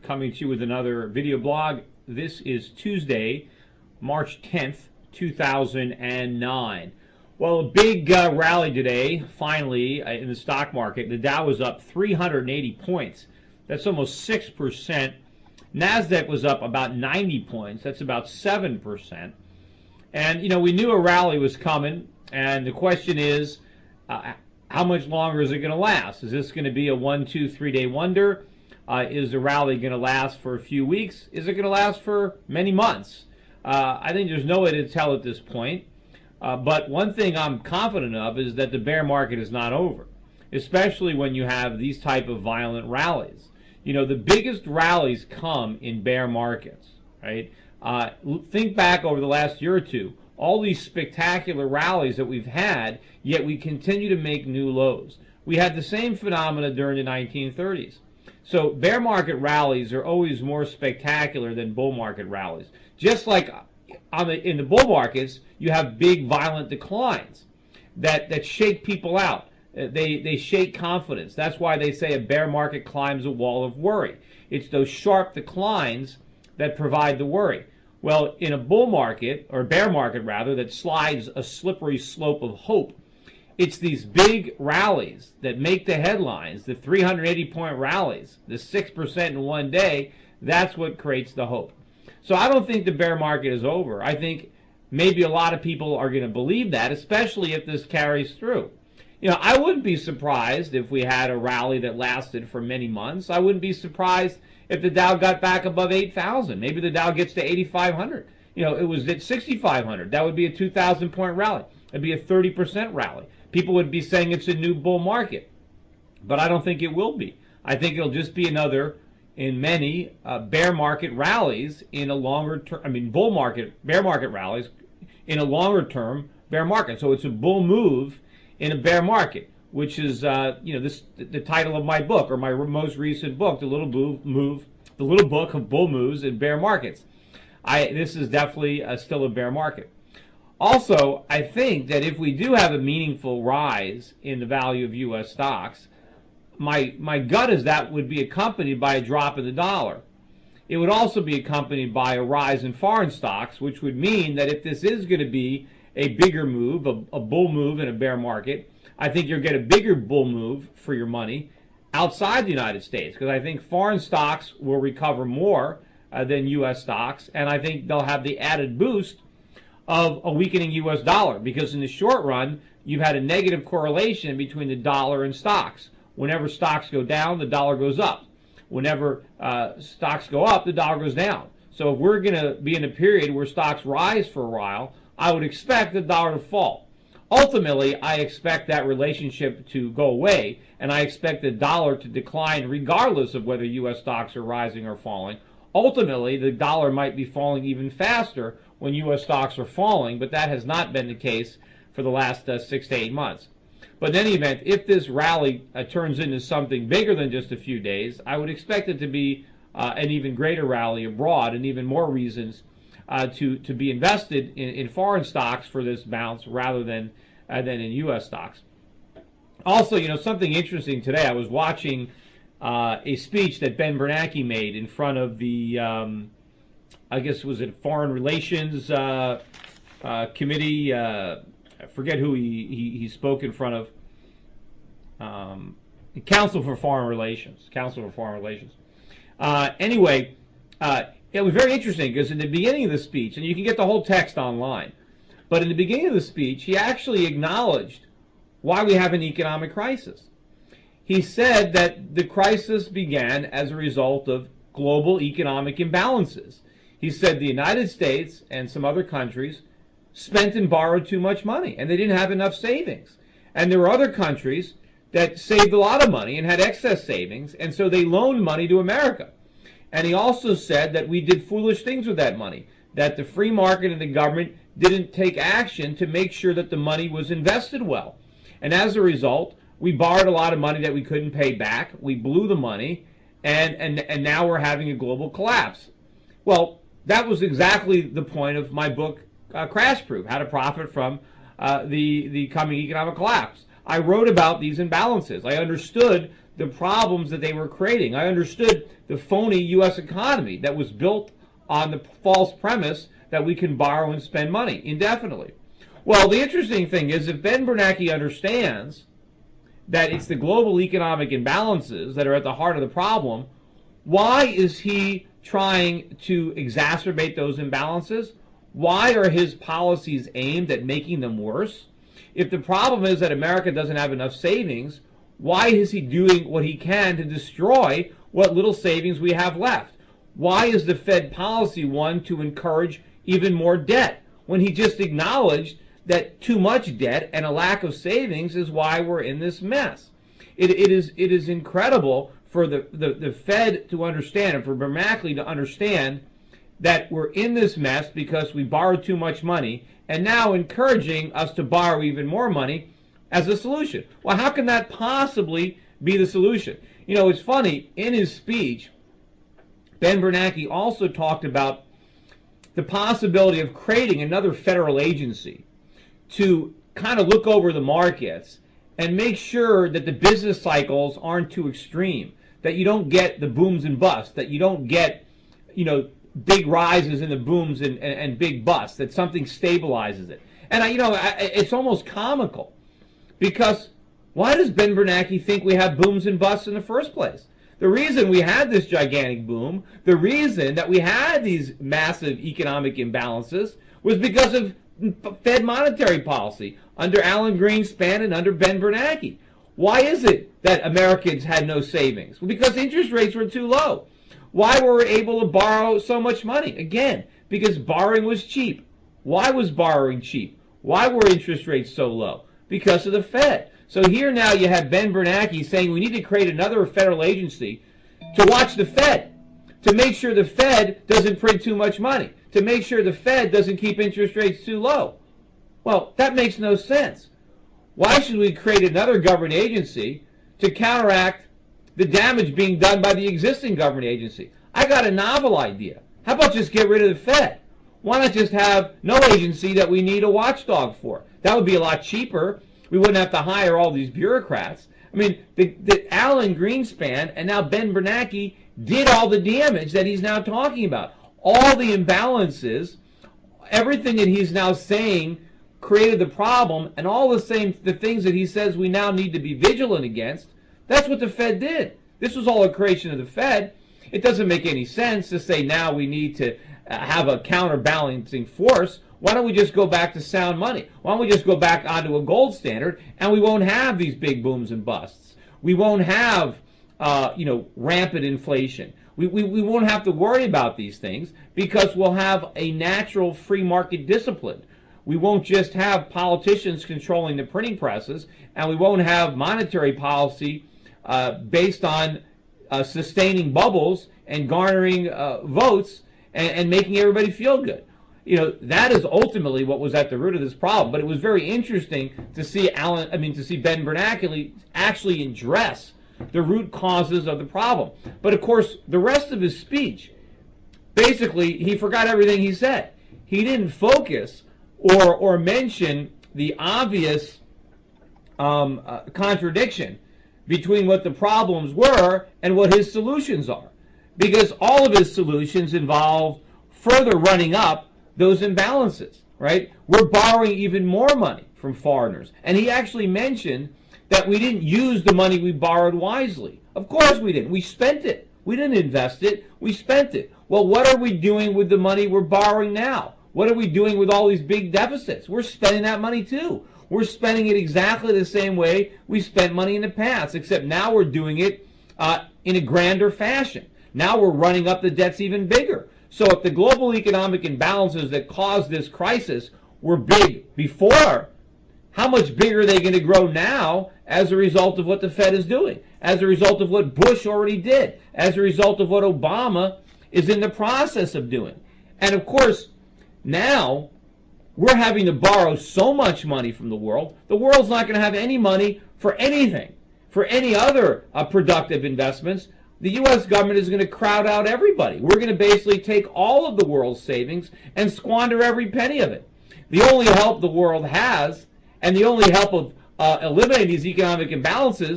Coming to you with another video blog. This is Tuesday, March 10th, 2009. Well, a big rally today, finally, in the stock market. The Dow was up 380 points. That's almost 6%. NASDAQ was up about 90 points. That's about 7%. And, you know, we knew a rally was coming, and the question is, how much longer is it going to last? Is this going to be a 1, 2, 3-day wonder? Is the rally going to last for a few weeks? Is it going to last for many months? I think there's no way to tell at this point. But one thing I'm confident of is that the bear market is not over, especially when you have these type of violent rallies. You know, the biggest rallies come in bear markets, right? Think back over the last year or two. All these spectacular rallies that we've had, yet we continue to make new lows. We had the same phenomena during the 1930s. So bear market rallies are always more spectacular than bull market rallies. Just like in the bull markets, you have big violent declines that shake people out. They shake confidence. That's why they say a bear market climbs a wall of worry. It's those sharp declines that provide the worry. Well, in a bull market, or bear market rather, that slides a slippery slope of hope, it's these big rallies that make the headlines, the 380-point rallies, the 6% in one day. That's what creates the hope. So I don't think the bear market is over. I think maybe a lot of people are going to believe that, especially if this carries through. You know, I wouldn't be surprised if we had a rally that lasted for many months. I wouldn't be surprised if the Dow got back above 8,000. Maybe the Dow gets to 8,500. You know, it was at 6,500. That would be a 2,000-point rally. It'd be a 30% rally. People would be saying it's a new bull market. But I don't think it will be. I think it'll just be another in many bear market rallies in a longer term. I mean, bear market rallies in a longer term bear market. So it's a bull move in a bear market, which is you know, the title of my book, or my most recent book, the little book of bull moves in bear markets. This is definitely still a bear market. Also, I think that if we do have a meaningful rise in the value of U.S. stocks, my gut is that would be accompanied by a drop in the dollar. It would also be accompanied by a rise in foreign stocks, which would mean that if this is going to be a bigger move, a bull move in a bear market, I think you'll get a bigger bull move for your money outside the United States, because I think foreign stocks will recover more than U.S. stocks, and I think they'll have the added boost of a weakening U.S. dollar, because in the short run, you've had a negative correlation between the dollar and stocks. Whenever stocks go down, the dollar goes up. Whenever stocks go up, the dollar goes down. So if we're going to be in a period where stocks rise for a while, I would expect the dollar to fall. Ultimately, I expect that relationship to go away, and I expect the dollar to decline regardless of whether U.S. stocks are rising or falling. Ultimately, the dollar might be falling even faster when U.S. stocks are falling, but that has not been the case for the last 6 to 8 months. But in any event, if this rally turns into something bigger than just a few days, I would expect it to be an even greater rally abroad, and even more reasons to be invested in foreign stocks for this bounce rather than in U.S. stocks. Also, you know, something interesting today, I was watching a speech that Ben Bernanke made in front of the, I guess was it Foreign Relations Committee. I forget who he spoke in front of. Council for Foreign Relations. Council for Foreign Relations. Anyway, it was very interesting because in the beginning of the speech, and you can get the whole text online, but in the beginning of the speech, he actually acknowledged why we have an economic crisis. He said that the crisis began as a result of global economic imbalances. He said the United States and some other countries spent and borrowed too much money, and they didn't have enough savings. And there were other countries that saved a lot of money and had excess savings, and so they loaned money to America. And he also said that we did foolish things with that money, that the free market and the government didn't take action to make sure that the money was invested well. And as a result, we borrowed a lot of money that we couldn't pay back. We blew the money, and now we're having a global collapse. Well, that was exactly the point of my book, Crash Proof, How to Profit from the Coming Economic Collapse. I wrote about these imbalances. I understood the problems that they were creating. I understood the phony U.S. economy that was built on the false premise that we can borrow and spend money indefinitely. Well, the interesting thing is, if Ben Bernanke understands that it's the global economic imbalances that are at the heart of the problem, why is he trying to exacerbate those imbalances? Why are his policies aimed at making them worse? If the problem is that America doesn't have enough savings, why is he doing what he can to destroy what little savings we have left? Why is the Fed policy one to encourage even more debt when he just acknowledged that too much debt and a lack of savings is why we're in this mess? It is incredible for the Fed to understand, and for Bernanke to understand, that we're in this mess because we borrowed too much money, and now encouraging us to borrow even more money as a solution. Well, how can that possibly be the solution? You know, it's funny, in his speech, Ben Bernanke also talked about the possibility of creating another federal agency to kind of look over the markets and make sure that the business cycles aren't too extreme, that you don't get the booms and busts, that you don't get, big rises in the booms and big busts, that something stabilizes it. And, it's almost comical, because why does Ben Bernanke think we have booms and busts in the first place? The reason we had this gigantic boom, the reason that we had these massive economic imbalances, was because of Fed monetary policy under Alan Greenspan and under Ben Bernanke. Why is it that Americans had no savings? Well, because interest rates were too low. Why were we able to borrow so much money? Again, because borrowing was cheap. Why was borrowing cheap? Why were interest rates so low? Because of the Fed. So here now you have Ben Bernanke saying we need to create another federal agency to watch the Fed, to make sure the Fed doesn't print too much money, to make sure the Fed doesn't keep interest rates too low. Well, that makes no sense. Why should we create another government agency to counteract the damage being done by the existing government agency? I got a novel idea. How about just get rid of the Fed? Why not just have no agency that we need a watchdog for? That would be a lot cheaper. We wouldn't have to hire all these bureaucrats. I mean, the Alan Greenspan and now Ben Bernanke did all the damage that he's now talking about. All the imbalances, everything that he's now saying created the problem, and all the things that he says we now need to be vigilant against, that's what the Fed did. This was all a creation of the Fed. It doesn't make any sense to say now we need to have a counterbalancing force. Why don't we just go back to sound money? Why don't we just go back onto a gold standard, and we won't have these big booms and busts. We won't have, rampant inflation. We won't have to worry about these things because we'll have a natural free market discipline. We won't just have politicians controlling the printing presses, and we won't have monetary policy based on sustaining bubbles and garnering votes and making everybody feel good. That is ultimately what was at the root of this problem. But it was very interesting to see Ben Bernanke actually address the root causes of the problem. But of course, the rest of his speech, basically, he forgot everything he said. He didn't focus or mention the obvious contradiction between what the problems were and what his solutions are. Because all of his solutions involve further running up those imbalances, right? We're borrowing even more money from foreigners. And he actually mentioned that we didn't use the money we borrowed wisely. Of course we didn't. We spent it. We didn't invest it. We spent it. Well, what are we doing with the money we're borrowing now? What are we doing with all these big deficits? We're spending that money too. We're spending it exactly the same way we spent money in the past, except now we're doing it in a grander fashion. Now we're running up the debts even bigger. So if the global economic imbalances that caused this crisis were big before, how much bigger are they going to grow now as a result of what the Fed is doing, as a result of what Bush already did, as a result of what Obama is in the process of doing? And of course, now we're having to borrow so much money from the world, the world's not going to have any money for anything, for any other productive investments. The U.S. government is going to crowd out everybody. We're going to basically take all of the world's savings and squander every penny of it. The only help the world has, and the only help of eliminating these economic imbalances,